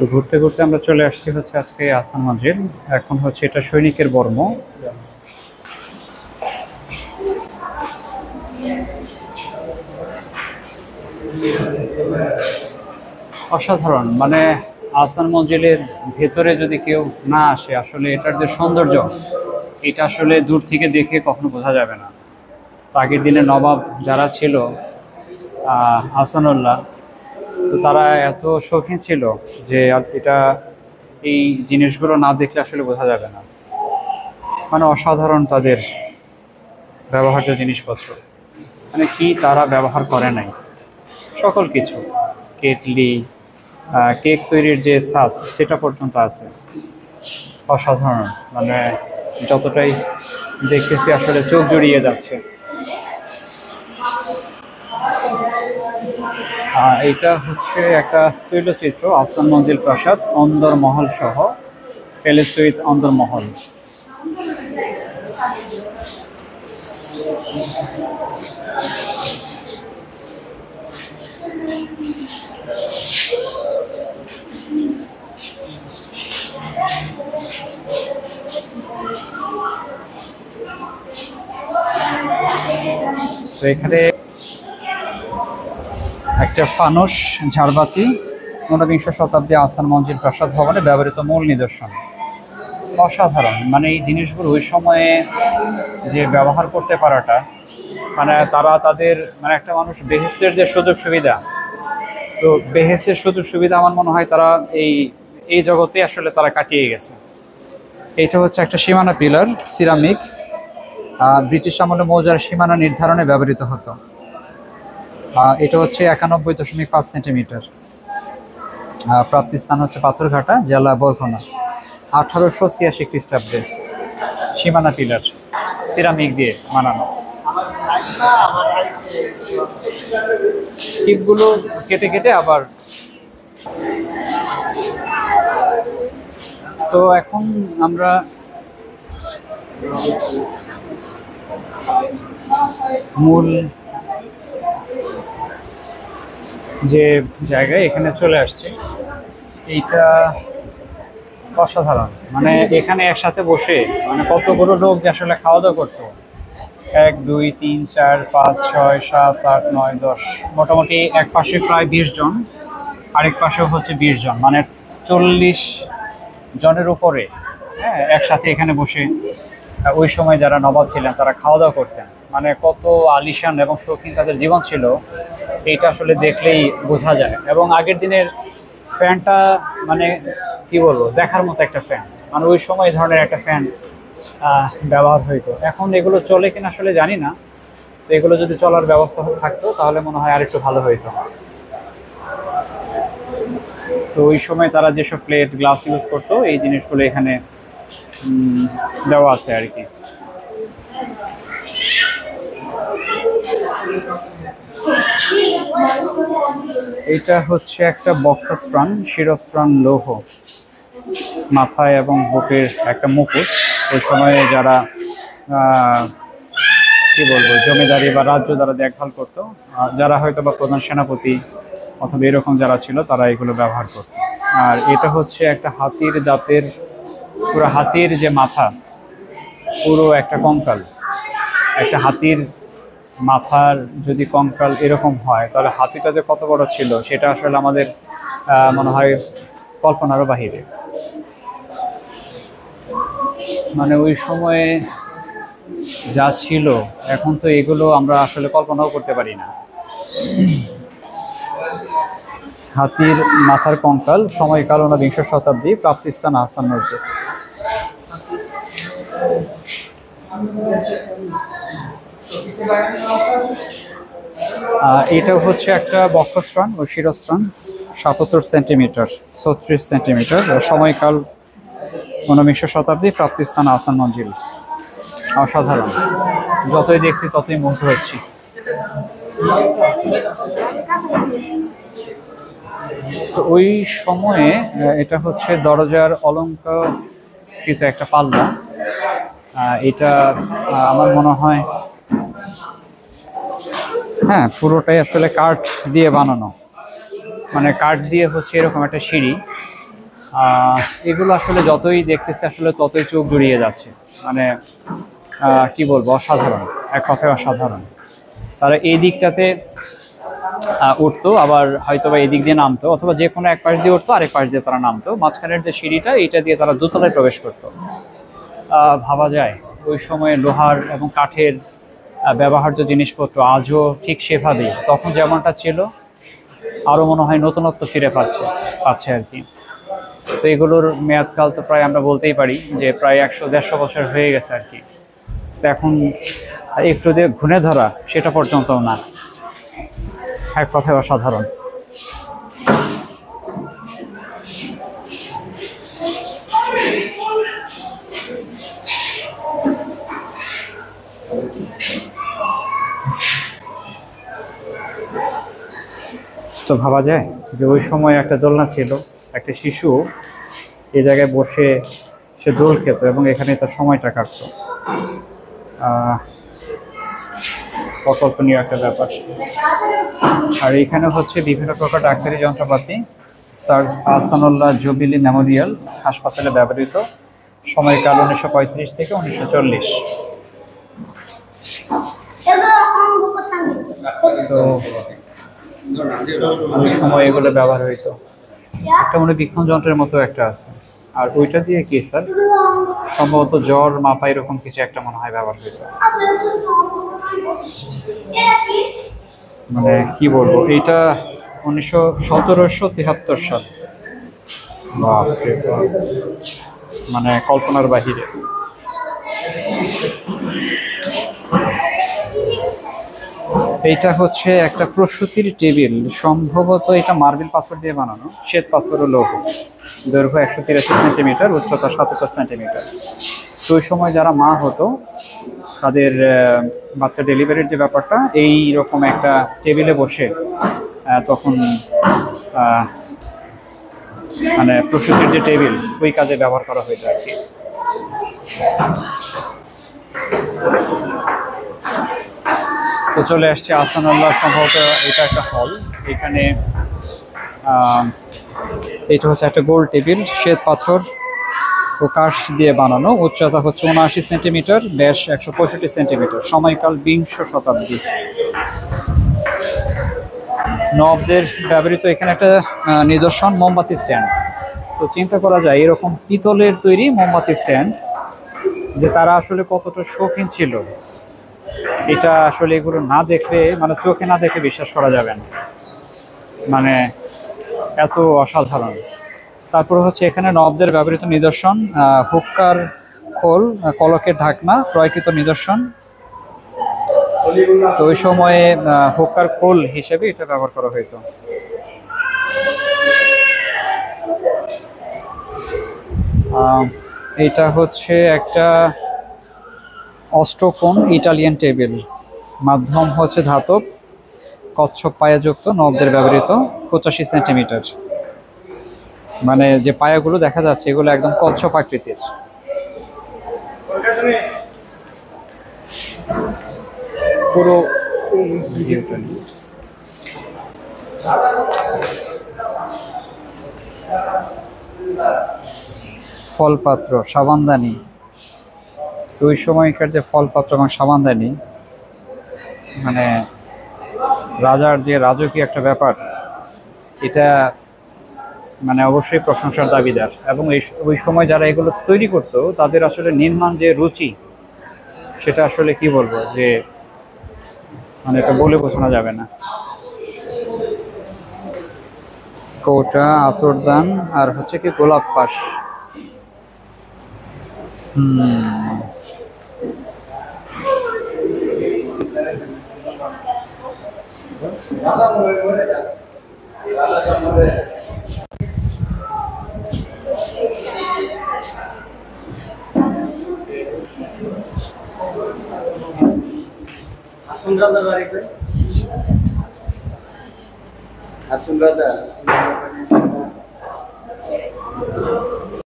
তো ঘুরতে ঘুরতে আমরা চলে আসছি হচ্ছে আজকে আহসান মঞ্জিল। এখন হচ্ছে এটা সৈনিকের বর্ম। অসাধারণ, মানে আহসান মঞ্জিলের ভেতরে যদি কেউ না আসে, আসলে এটার যে সৌন্দর্য, এটা আসলে দূর থেকে দেখে কখনো বোঝা যাবে না। তো আগের দিনে নবাব যারা ছিল, আহসানুল্লাহ, তো তারা এত শৌখিন ছিল যে এটা এই জিনিসগুলো না দেখলে আসলে বোঝা যাবে না। মানে অসাধারণ তাদের ব্যবহার্য জিনিসপত্র, মানে কি তারা ব্যবহার করে নাই সকল কিছু। কেটলি, কেক তৈরির যে ছাঁচ সেটা পর্যন্ত আছে। অসাধারণ, মানে যতটাই দেখতেছি আসলে চোখ জুড়িয়ে যাচ্ছে। এটা হচ্ছে একটা তৈলচিত্র, আহসান মঞ্জিল প্রাসাদ অন্দর মহল সহ, প্যালেস উইথ অন্দর মহল। তো এখানে একটা ফানুস ঝাড়বাতি, ঊনবিংশ শতাব্দী আহসান মঞ্জিল প্রাসাদ ভবনে ব্যবহৃত মূল নিদর্শন। অসাধারণ, মানে এই জিনিসগুলো ওই সময়ে যে ব্যবহার করতে পারাটা, মানে তারা তাদের, মানে একটা মানুষ বেহেস্তের যে সুযোগ সুবিধা, তো বেহেস্তের সুযোগ সুবিধা আমার মনে হয় তারা এই এই জগতে আসলে তারা কাটিয়ে গেছে। এইটা হচ্ছে একটা সীমানা পিলার, সিরামিক, ব্রিটিশ আমলে মৌজার সীমানা নির্ধারণে ব্যবহৃত হতো। এটা হচ্ছে 91.5 সেন্টিমিটার। প্রাপ্তিস্থান হচ্ছে পাথরঘাটা, জেলা বরগুনা। 1886 খ্রিস্টাব্দে সীমানা পিলার, সিরামিক দিয়ে বানানো। স্কিপগুলো কেটে কেটে আবার। তো এখন আমরা মূল যে জায়গায় এখানে চলে আসছে, এইটা অসাধারণ। মানে এখানে একসাথে বসে মানে কতগুলো লোক যে আসলে খাওয়া দাওয়া করতো, 1 2 3 4 5 6 7 8 9 10, মোটামুটি এক পাশে প্রায় 20 জন, আরেক পাশেও হচ্ছে 20 জন, মানে 40 জনের উপরে, হ্যাঁ, একসাথে এখানে বসে ওই সময় যারা নবাব ছিলেন তারা খাওয়া দাওয়া করতেন। মানে কত আলিশান এবং শৌখিন তাদের জীবন ছিল, এইটা আসলে দেখলেই বোঝা যায়। এবং আগের দিনের ফ্যানটা, মানে কি বলবো, দেখার মতো একটা ফ্যান, মানে ওই সময় ধরনের একটা ফ্যান ব্যবহার হইতো। এখন এগুলো চলে কিনা আসলে জানি না, তো এগুলো যদি চলার ব্যবস্থা থাকতো তাহলে মনে হয় আরেকটু ভালো হইতো। তো ওই সময় তারা যেসব প্লেট গ্লাস ইউজ করতো, এই জিনিসগুলো এখানে দেওয়া আছে আর কি। এটা হচ্ছে একটা বক্ষস্থান, শিরস্থান লৌহ, মাথায় এবং বুকের একটা মুকুট। ওই সময়ে যারা কি বলবো, জমিদারি বা রাজ্য দ্বারা দেখভাল করতো, যারা হয়তো বা প্রধান সেনাপতি অথবা এরকম যারা ছিল, তারা এগুলো ব্যবহার করতো। আর এটা হচ্ছে একটা হাতির দাঁতের, পুরো হাতির যে মাথা, পুরো একটা কঙ্কাল। একটা হাতির মাথার যদি কঙ্কাল এরকম হয়, তাহলে হাতিটা যে কত বড় ছিল সেটা আসলে আমাদের মনে হয় কল্পনারও বাহিরে। মানে ওই সময়ে যা ছিল, এখন তো এগুলো আমরা আসলে কল্পনাও করতে পারি না। হাতির মাথার কঙ্কাল, সময়কাল ঊনবিংশ শতাব্দী, প্রাপ্তিস্থান আহসান মসজিদ। এটাও হচ্ছে একটা বক্ষস্থান ও শিরস্থান, 77 সেন্টিমিটার, 36 সেন্টিমিটার, সময়কাল ঊনবিংশ শতাব্দী, প্রাপ্তিস্থান আহসান মঞ্জিল। অসাধারণ, যতই দেখছি ততই মুগ্ধ হচ্ছি। তো ওই সময়ে এটা হচ্ছে দরজার অলংকৃত একটা পাল্লা। এটা আমার মনে হয়, হ্যাঁ, পুরোটাই আসলে কাঠ দিয়ে বানানো। মানে কাঠ দিয়ে হচ্ছে এরকম একটা সিঁড়ি, এগুলো আসলে যতই দেখতেছে আসলে ততই চোখ জুড়িয়ে যাচ্ছে। মানে কি বলবো, অসাধারণ, এক কথায় অসাধারণ। তারা এই দিকটাতে উঠতো, আবার হয়তো বা এই দিক দিয়ে নামতো, অথবা যে কোনো এক পাশ দিয়ে উঠতো, আরেক পাশ দিয়ে তারা নামতো। মাঝখানের যে সিঁড়িটা, এইটা দিয়ে তারা দোতলায় প্রবেশ করতো। ভাবা যায় ওই সময়ে লোহার এবং কাঠের ব্যবহার্য জিনিসপত্র আজও ঠিক সেভাবেই তখন যেমনটা ছিল, আরও মনে হয় নতুনত্ব ফিরে পাচ্ছে আর কি। তো এগুলোর মেয়াদকাল তো প্রায় আমরা বলতেই পারি যে প্রায় 100-150 বছর হয়ে গেছে আর কি। তো এখন একটু দিয়ে ঘুণে ধরা সেটা পর্যন্ত না, এক কথায় অসাধারণ। তো ভাবা যায় যে ওই সময় একটা দোলনা ছিল, একটা শিশু এই জায়গায় বসে সে দোল খেত এবং এখানে তার সময়টা কাটতো। অকল্পনীয় একটা ব্যাপার। আর এখানে হচ্ছে বিভিন্ন প্রকার ডাক্তারি যন্ত্রপাতি, স্যার আহসানুল্লাহ জুবিলি মেমোরিয়াল হাসপাতালে ব্যবহৃত, সময়কাল 1935 থেকে 1940। তো ওই সময় এগুলো ব্যবহার হইতো। একটা মনে বীক্ষণ যন্ত্রের মতো একটা আছে, আর ওইটা দিয়ে কি স্যার সম্ভবত জ্বর মাপা এরকম কিছু একটা মনে হয় ব্যবহার হইতো। মানে কি বলবো, এইটা 1773 সাল। বাপরে বাপ, মানে কল্পনার বাহিরে। এইটা হচ্ছে একটা প্রসূতির টেবিল, সম্ভবত এটা মার্বেল পাথর দিয়ে বানানো, শ্বেত পাথর ও লৌহ, দৈর্ঘ্য 183 সেন্টিমিটার, উচ্চতা 77 সেন্টিমিটার। তো ওই সময় যারা মা হতো তাদের বাচ্চা ডেলিভারির যে ব্যাপারটা, এই রকম একটা টেবিলে বসে তখন মানে প্রসূতির যে টেবিল, ওই কাজে ব্যবহার করা হইতো আর কি। তো চলে আসছে আহসানুল্লাহ, সম্ভবত এটা একটা হল। এখানে এটা হচ্ছে একটা গোল টেবিল, শ্বেত পাথর ও কাঠ দিয়ে বানানো, উচ্চতা হচ্ছে 79 সেন্টিমিটার, ব্যাস 165 সেন্টিমিটার, সময়কাল 20 শতাব্দী। নবদের ব্যবহৃত এখানে একটা নিদর্শন, মোমবাতি স্ট্যান্ড। তো চিন্তা করা যায় এরকম পিতলের তৈরি মোমবাতি স্ট্যান্ড যে তারা আসলে কতটা শৌখিন ছিল, এটা আসলে এগুলো না দেখলে, মানে চোখে না দেখে বিশ্বাস করা যাবে না, মানে এত অসাধারণ। তারপর হচ্ছে এখানে নবদের ব্যবহৃত নিদর্শন, হুক্কার খোল, কলকের ঢাকনা, ক্রয়কৃত নিদর্শন। তো ওই সময়ে হুক্কার খোল হিসেবে এটা ব্যবহার করা হইতো। এটা হচ্ছে একটা অষ্টকোণ ইটালিয়ান টেবিল, মাধ্যম হচ্ছে ধাতব, কচ্ছপ পায়াযুক্ত, নবদের ব্যবহৃত, 85 সেন্টিমিটার। মানে যে পায়াগুলো দেখা যাচ্ছে এগুলো একদম কচ্ছপ আকৃতির। পুরো ভিডিওটা ফলপাত্র, সাবানদানি। ওই সময়কার যে ফলপাত্র এবং সাবানদানি, মানে রাজার যে রাজকীয় একটা ব্যাপার, এটা মানে অবশ্যই প্রশংসার দাবিদার। এবং ওই সময় যারা এগুলো তৈরি করতো তাদের আসলে নির্মাণ যে রুচি, সেটা আসলে কি বলবো যে মানে এটা বলে বোঝানো যাবে না। কৌটা, আতরদান, আর হচ্ছে কি গোলাপ পাশ।